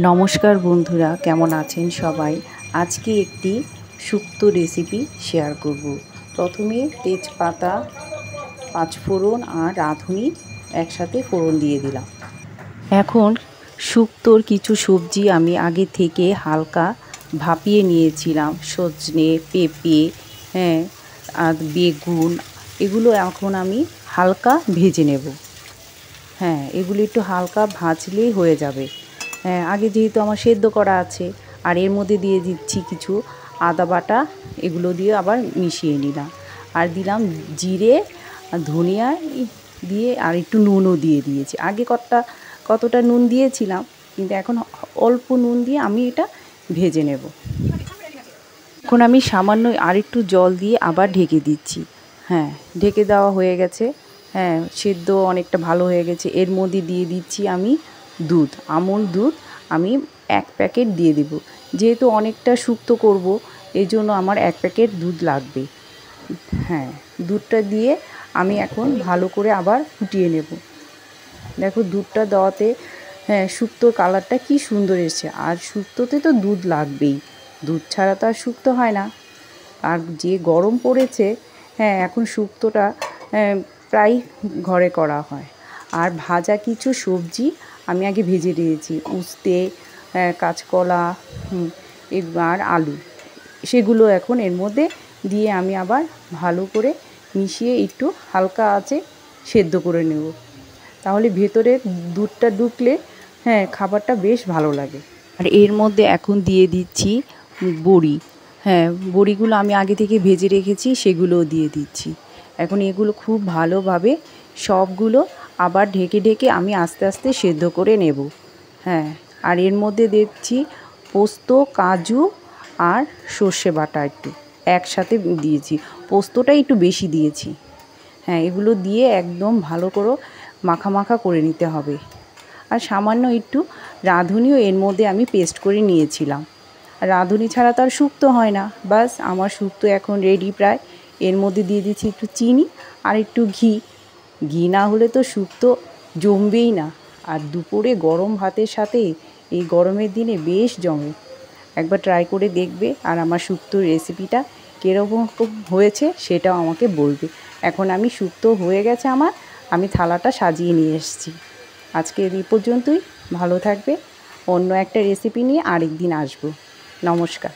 নমস্কার বন্ধুরা, কেমন আছেন সবাই। আজকে একটি শুক্তো রেসিপি শেয়ার করব। প্রথমে তেজপাতা, পাঁচফোড়ন আর রাঁধুনি একসাথে ফোড়ন দিয়ে দিলাম। এখন শুক্তোর কিছু সবজি আমি আগে থেকে হালকা ভাপিয়ে নিয়েছিলাম। সজনে, পেঁপে, আর বেগুন, এগুলো এখন আমি হালকা ভেজে নেব। এগুলো একটু হালকা ভাজলেই হয়ে যাবে। আগে যেহেতু আমার সেদ্ধ করা আছে, আর এর মধ্যে দিয়ে দিচ্ছি কিছু আদা বাটা, এগুলো দিয়ে আবার মিশিয়ে নিলাম। আর দিলাম জিরে, ধনিয়া দিয়ে, আর একটু নুনও দিয়ে দিয়েছি। আগে কতটা নুন দিয়েছিলাম, কিন্তু এখন অল্প নুন দিয়ে আমি এটা ভেজে নেব। এখন আমি সামান্য আর একটু জল দিয়ে আবার ঢেকে দিচ্ছি। ঢেকে দেওয়া হয়ে গেছে। সেদ্ধ অনেকটা ভালো হয়ে গেছে। এর মধ্যে দিয়ে দিচ্ছি আমি দুধ, আমুল দুধ আমি 1 প্যাকেট দিয়ে দেব। যেহেতু অনেকটা শুক্তো করব, এই জন্য আমার 1 প্যাকেট দুধ লাগবে। দুধটা দিয়ে আমি এখন ভালো করে আবার ফুটিয়ে নেব। দেখো দুধটা দেওয়াতে শুক্তোর কালারটা কি সুন্দর এসেছে। আর শুক্তোতে তো দুধ লাগবেই, দুধ ছাড়া তো আর শুক্তো হয় না। আর যে গরম পড়েছে, এখন শুক্তোটা প্রায় ঘরে করা হয়। আর ভাজা কিছু সবজি আমি আগে ভেজে নিয়েছি, উস্তে, কাঁচকলা আর আলু, সেগুলো এখন এর মধ্যে দিয়ে আমি আবার ভালো করে মিশিয়ে একটু হালকা আঁচে সেদ্ধ করে নেব। তাহলে ভেতরে দুধটা ঢুকলে খাবারটা বেশ ভালো লাগে। আর এর মধ্যে এখন দিয়ে দিচ্ছি বড়ি। বড়িগুলো আমি আগে থেকে ভেজে রেখেছি, সেগুলোও দিয়ে দিচ্ছি। এখন এগুলো খুব ভালোভাবে সবগুলো আবার ঢেকে ঢেকে আমি আস্তে আস্তে সেদ্ধ করে নেব। আর এর মধ্যে দিচ্ছি পোস্ত, কাজু আর সর্ষে বাটা একটু একসাথে দিয়েছি। পোস্তটা একটু বেশি দিয়েছি। এগুলো দিয়ে একদম ভালো করে মাখা মাখা করে নিতে হবে। আর সামান্য একটু রাঁধুনিও এর মধ্যে আমি পেস্ট করে নিয়েছিলাম। রাঁধুনি ছাড়া তো আর শুক্তো হয় না। বাস আমার শুক্তো এখন রেডি প্রায়। এর মধ্যে দিয়ে দিচ্ছি একটু চিনি আর একটু ঘি। ঘি না হলে তো শুক্তো জমবেই না। আর দুপুরে গরম ভাতের সাথে এই গরমের দিনে বেশ জমে। একবার ট্রাই করে দেখবে, আর আমার শুক্তোর রেসিপিটা কীরকম হয়েছে সেটাও আমাকে বলবে। এখন আমি শুক্তো হয়ে গেছে আমার, আমি থালাটা সাজিয়ে নিয়ে এসেছি। আজকে এই পর্যন্তই। ভালো থাকবে। অন্য একটা রেসিপি নিয়ে আরেকদিন আসবো। নমস্কার।